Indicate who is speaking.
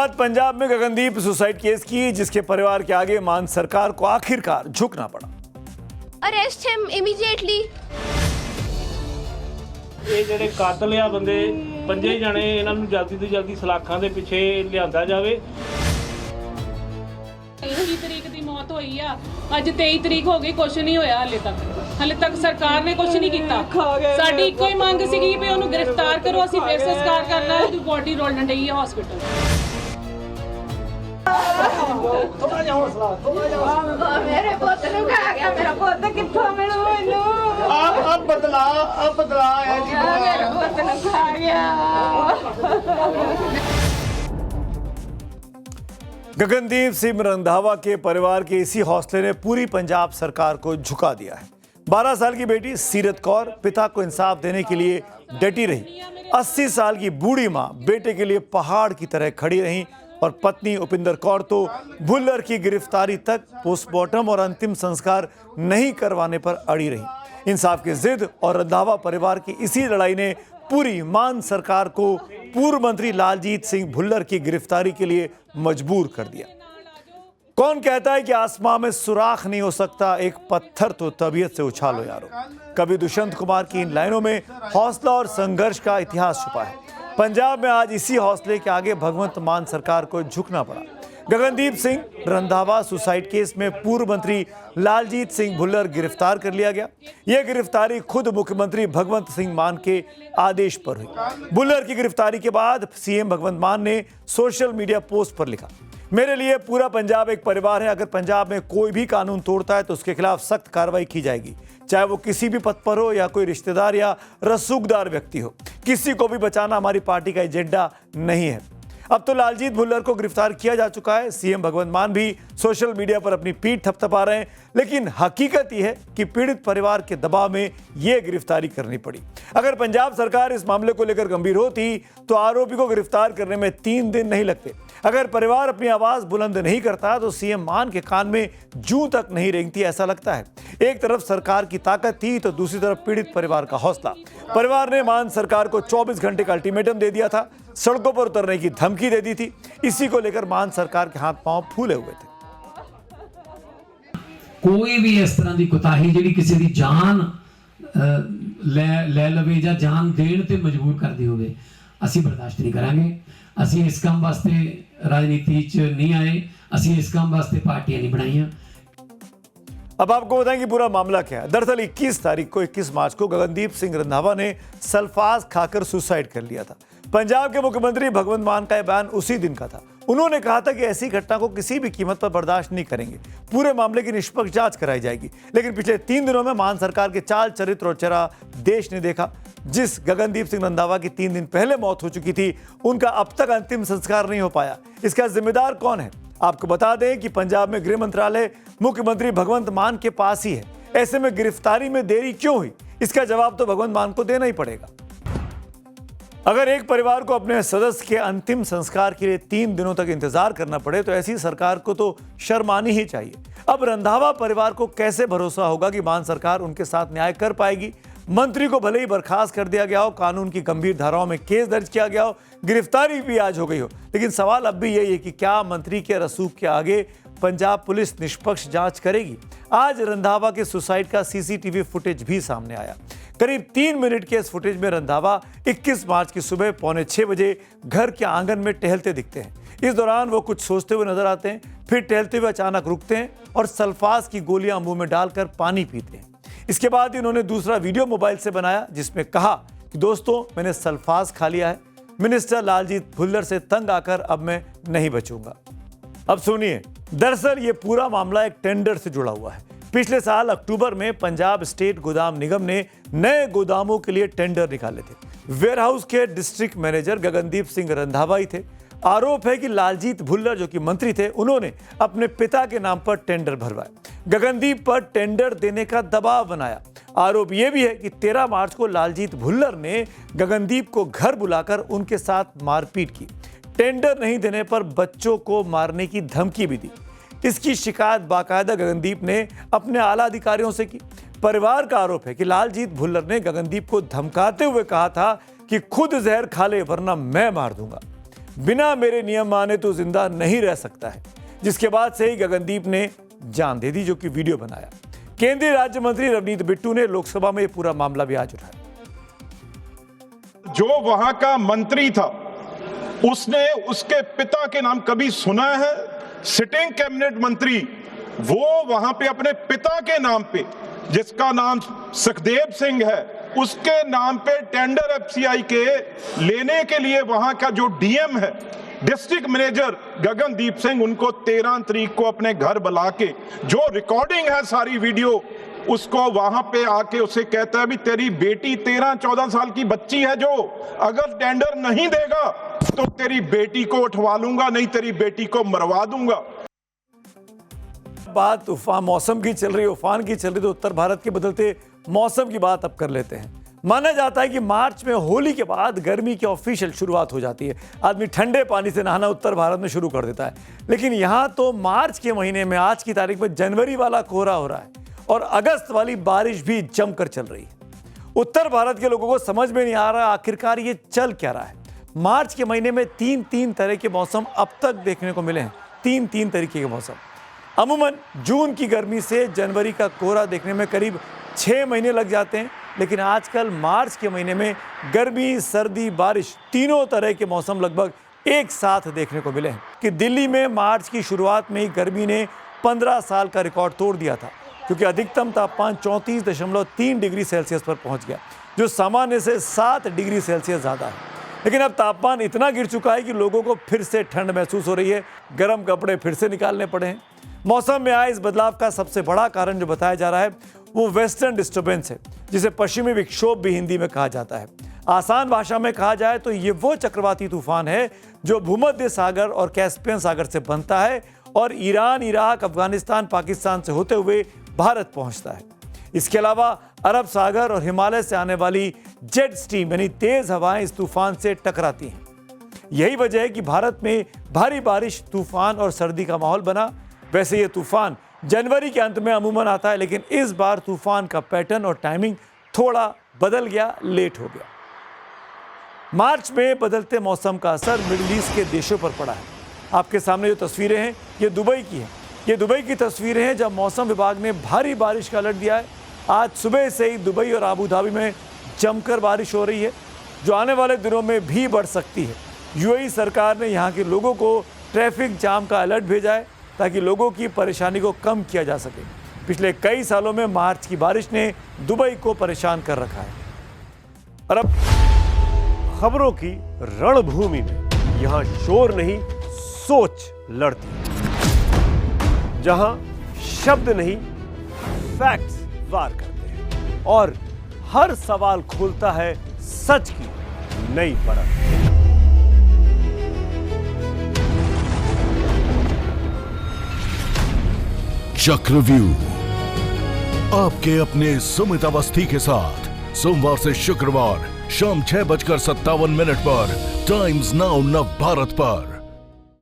Speaker 1: बात पंजाब में Gagandeep suicide case की, जिसके परिवार के आगे मान सरकार को आखिरकार झुकना पड़ा।
Speaker 2: Arrest him immediately.
Speaker 3: ਇਹ ਜਿਹੜੇ ਕਾਤਲ ਆ ਬੰਦੇ ਪੰਜੇ ਜਣੇ ਇਹਨਾਂ ਨੂੰ ਜਲਦੀ ਤੋਂ ਜਲਦੀ ਸਲਾਖਾਂ ਦੇ ਪਿੱਛੇ ਲਿਆਂਦਾ ਜਾਵੇ।
Speaker 4: 21 ਤਰੀਕ ਦੀ ਮੌਤ ਹੋਈ ਆ, ਅੱਜ 23 ਤਰੀਕ ਹੋ ਗਈ, ਕੁਛ ਨਹੀਂ ਹੋਇਆ ਹਾਲੇ ਤੱਕ ਸਰਕਾਰ ਨੇ ਕੁਛ ਨਹੀਂ ਕੀਤਾ। ਸਾਡੀ ਇੱਕੋ ਹੀ ਮੰਗ ਸੀਗੀ ਵੀ ਉਹਨੂੰ ਗ੍ਰਿਫਤਾਰ ਕਰੋ, ਅਸੀਂ ਫੇਰ ਸੰਸਕਾਰ ਕਰਨਾ। ਉਹਦੀ ਬੋਡੀ ਰੋਲਣ ਡਈ ਹੈ ਹਸਪੀਟਲ।
Speaker 2: मेरे पुत नु खा गया, मेरा पुत कित्थों मिलू मैनू?
Speaker 5: अब बदला है जी।
Speaker 2: मेरा पुत नु खा गया।
Speaker 1: गगनदीप सिंह रंधावा के परिवार के इसी हौसले ने पूरी पंजाब सरकार को झुका दिया है। 12 साल की बेटी सीरत कौर पिता को इंसाफ देने के लिए डटी रही। 80 साल की बूढ़ी मां बेटे के लिए पहाड़ की तरह खड़ी रही और पत्नी उपिंदर कौर तो भुल्लर की गिरफ्तारी तक पोस्टमार्टम और अंतिम संस्कार नहीं करवाने पर अड़ी रही। इंसाफ की जिद और रंधावा परिवार की इसी लड़ाई ने पूरी मान सरकार को पूर्व मंत्री लालजीत सिंह भुल्लर की गिरफ्तारी के लिए मजबूर कर दिया। कौन कहता है कि आसमां में सुराख नहीं हो सकता, एक पत्थर तो तबीयत से उछालो यारो। कवि दुष्यंत कुमार की इन लाइनों में हौसला और संघर्ष का इतिहास छुपा है। पंजाब में आज इसी हौसले के आगे भगवंत मान सरकार को झुकना पड़ा। गगनदीप सिंह रंधावा सुसाइड केस में पूर्व मंत्री लालजीत सिंह भुल्लर गिरफ्तार कर लिया गया। यह गिरफ्तारी खुद मुख्यमंत्री भगवंत सिंह मान के आदेश पर हुई। भुल्लर की गिरफ्तारी के बाद सीएम भगवंत मान ने सोशल मीडिया पोस्ट पर लिखा, मेरे लिए पूरा पंजाब एक परिवार है। अगर पंजाब में कोई भी कानून तोड़ता है तो उसके खिलाफ सख्त कार्रवाई की जाएगी, चाहे वो किसी भी पद पर हो या कोई रिश्तेदार या रसूखदार व्यक्ति हो। किसी को भी बचाना हमारी पार्टी का एजेंडा नहीं है। अब तो लालजीत भुल्लर को गिरफ्तार किया जा चुका है। सीएम भगवंत मान भी सोशल मीडिया पर अपनी पीठ थपथपा रहे हैं, लेकिन हकीकत यह है कि पीड़ित परिवार के दबाव में यह गिरफ्तारी करनी पड़ी। अगर पंजाब सरकार इस मामले को लेकर गंभीर होती तो आरोपी को गिरफ्तार करने में 3 दिन नहीं लगते। अगर परिवार अपनी आवाज बुलंद नहीं करता तो सीएम मान के कान में जूं तक नहीं रेंगती, ऐसा लगता है। एक तरफ सरकार की ताकत थी तो दूसरी तरफ पीड़ित परिवार का हौसला। परिवार ने मान सरकार को 24 घंटे का अल्टीमेटम दे दिया था, सड़कों पर उतरने की धमकी दे दी थी। इसी को लेकर मान सरकार के हाथ पांव फूले हुए थे।
Speaker 6: कोई भी इस तरह की कोताही जी किसी की जान ले लवे या जान देने ते मजबूर कर दी होवे, असी बर्दाश्त नहीं करांगे। असी इस काम वास्ते राजनीति च नहीं आए, असी इस काम वास्ते पार्टियां नहीं बनाईयां।
Speaker 1: अब आपको बताएं कि पूरा मामला क्या है। दरअसल 21 मार्च को गगनदीप सिंह रंधावा ने सल्फास खाकर सुसाइड कर लिया था। पंजाब के मुख्यमंत्री भगवंत मान का बयान उसी दिन का था। उन्होंने कहा था कि ऐसी घटना को किसी भी कीमत पर बर्दाश्त नहीं करेंगे, पूरे मामले की निष्पक्ष जांच कराई जाएगी। लेकिन पिछले 3 दिनों में मान सरकार के चाल चरित्र और चेहरा देश ने देखा। जिस गगनदीप सिंह रंधावा की 3 दिन पहले मौत हो चुकी थी, उनका अब तक अंतिम संस्कार नहीं हो पाया। इसका जिम्मेदार कौन है? आपको बता दें कि पंजाब में गृह मंत्रालय मुख्यमंत्री भगवंत मान के पास ही है। ऐसे में गिरफ्तारी में देरी क्यों हुई, इसका जवाब तो भगवंत मान को देना ही पड़ेगा। अगर एक परिवार को अपने सदस्य के अंतिम संस्कार के लिए 3 दिनों तक इंतजार करना पड़े तो ऐसी सरकार को तो शर्मानी ही चाहिए। अब रंधावा परिवार को कैसे भरोसा होगा कि मान सरकार उनके साथ न्याय कर पाएगी? मंत्री को भले ही बर्खास्त कर दिया गया हो, कानून की गंभीर धाराओं में केस दर्ज किया गया हो, गिरफ्तारी भी आज हो गई हो, लेकिन सवाल अब भी यही है कि क्या मंत्री के रसूख के आगे पंजाब पुलिस निष्पक्ष जांच करेगी? आज रंधावा के सुसाइड का सीसीटीवी फुटेज भी सामने आया। करीब 3 मिनट के इस फुटेज में रंधावा 21 मार्च की सुबह 5:45 बजे घर के आंगन में टहलते दिखते हैं। इस दौरान वो कुछ सोचते हुए नजर आते हैं, फिर टहलते हुए अचानक रुकते हैं और सल्फास की गोलियां मुंह में डालकर पानी पीते हैं। इसके बाद इन्होंने दूसरा वीडियो मोबाइल से बनाया जिसमें कहा कि दोस्तों मैंने सल्फास खा लिया है, मिनिस्टर लालजीत भुल्लर से तंग आकर अब मैं नहीं बचूंगा। अब सुनिए, दरअसल ये पूरा मामला एक टेंडर से जुड़ा हुआ है। पिछले साल अक्टूबर में पंजाब स्टेट गोदाम निगम ने नए गोदामों के लिए टेंडर निकाले थे। वेयरहाउस के डिस्ट्रिक्ट मैनेजर गगनदीप सिंह रंधावा ही थे। आरोप है कि लालजीत भुल्लर जो कि मंत्री थे, उन्होंने अपने पिता के नाम पर टेंडर भरवाए, गगनदीप पर टेंडर देने का दबाव बनाया। आरोप यह भी है कि 13 मार्च को लालजीत भुल्लर ने गगनदीप को घर बुलाकर उनके साथ मारपीट की, टेंडर नहीं देने पर बच्चों को मारने की धमकी भी दी। इसकी शिकायत बाकायदा गगनदीप ने अपने आला अधिकारियों से की। परिवार का आरोप है कि लालजीत भुल्लर ने गगनदीप को धमकाते हुए कहा था कि खुद जहर खा ले वरना मैं मार दूंगा। बिना मेरे नियम माने तो जिंदा नहीं रह सकता है, जिसके बाद से ही गगनदीप ने जान दे दी, जो कि वीडियो बनाया। केंद्रीय राज्य मंत्री रवनीत बिट्टू ने लोकसभा में पूरा मामला भी आज उठाया।
Speaker 7: जो वहां का मंत्री था उसने उसके पिता के नाम कभी सुना है? सिटिंग कैबिनेट मंत्री वो वहां पे अपने पिता के नाम पे, जिसका नाम सुखदेव सिंह है, उसके नाम पे टेंडर एफसीआई के लेने के लिए वहां का जो डीएम है, डिस्ट्रिक्ट मैनेजर गगनदीप सिंह, उनको 13 तारीख को अपने घर बुला के जो रिकॉर्डिंग है सारी वीडियो, उसको वहां पे आके उसे कहता है भी तेरी बेटी 13-14 साल की बच्ची है, जो अगर टेंडर नहीं देगा तो तेरी बेटी को उठवा लूंगा, नहीं तेरी बेटी को मरवा दूंगा।
Speaker 1: बात उफान मौसम की चल रही, उफान की चल रही, तो उत्तर भारत के बदलते मौसम की बात अब कर लेते हैं। माना जाता है कि मार्च में होली के बाद गर्मी की ऑफिशियल शुरुआत हो जाती है। आदमी ठंडे पानी से नहाना उत्तर भारत में शुरू कर देता है, लेकिन यहाँ तो मार्च के महीने में, आज की तारीख में जनवरी वाला कोहरा हो रहा है और अगस्त वाली बारिश भी जमकर चल रही है। उत्तर भारत के लोगों को समझ में नहीं आ रहा आखिरकार ये चल क्या रहा है। मार्च के महीने में 3 तरह के मौसम अब तक देखने को मिले हैं, 3 तरीके के मौसम। अमूमन जून की गर्मी से जनवरी का कोहरा देखने में करीब 6 महीने लग जाते हैं, लेकिन आजकल मार्च के महीने में गर्मी, सर्दी, बारिश, तीनों तरह के मौसम लगभग एक साथ देखने को मिले हैं। कि दिल्ली में मार्च की शुरुआत में ही गर्मी ने 15 साल का रिकॉर्ड तोड़ दिया था, क्योंकि अधिकतम तापमान 34.3 डिग्री सेल्सियस पर पहुंच गया, जो सामान्य से 7 डिग्री सेल्सियस ज़्यादा है। लेकिन अब तापमान इतना गिर चुका है कि लोगों को फिर से ठंड महसूस हो रही है, गर्म कपड़े फिर से निकालने पड़े हैं। मौसम में आए इस बदलाव का सबसे बड़ा कारण जो बताया जा रहा है वो वेस्टर्न डिस्टर्बेंस है, जिसे पश्चिमी विक्षोभ भी हिंदी में कहा जाता है। आसान भाषा में कहा जाए तो ये वो चक्रवाती तूफान है जो भूमध्य सागर और कैस्पियन सागर से बनता है और ईरान, इराक, अफगानिस्तान, पाकिस्तान से होते हुए भारत पहुंचता है। इसके अलावा अरब सागर और हिमालय से आने वाली जेट स्ट्रीम यानी तेज हवाएं इस तूफान से टकराती हैं। यही वजह है कि भारत में भारी बारिश, तूफान और सर्दी का माहौल बना। वैसे ये तूफान जनवरी के अंत में अमूमन आता है, लेकिन इस बार तूफान का पैटर्न और टाइमिंग थोड़ा बदल गया, लेट हो गया। मार्च में बदलते मौसम का असर मिडिल ईस्ट के देशों पर पड़ा है। आपके सामने जो तस्वीरें हैं ये दुबई की हैं। ये दुबई की तस्वीरें हैं जब मौसम विभाग ने भारी बारिश का अलर्ट दिया है। आज सुबह से ही दुबई और आबू धाबी में जमकर बारिश हो रही है, जो आने वाले दिनों में भी बढ़ सकती है। यूएई सरकार ने यहाँ के लोगों को ट्रैफिक जाम का अलर्ट भेजा है ताकि लोगों की परेशानी को कम किया जा सके। पिछले कई सालों में मार्च की बारिश ने दुबई को परेशान कर रखा है। और अब
Speaker 8: खबरों की रणभूमि में यहां शोर नहीं, सोच लड़ती है। जहां शब्द नहीं, फैक्ट्स वार करते हैं और हर सवाल खोलता है सच की नई परत।
Speaker 9: चक्रव्यूह आपके अपने सुमित अवस्थी के साथ सोमवार से शुक्रवार शाम 6:57 पर टाइम्स नाउ नव भारत पर।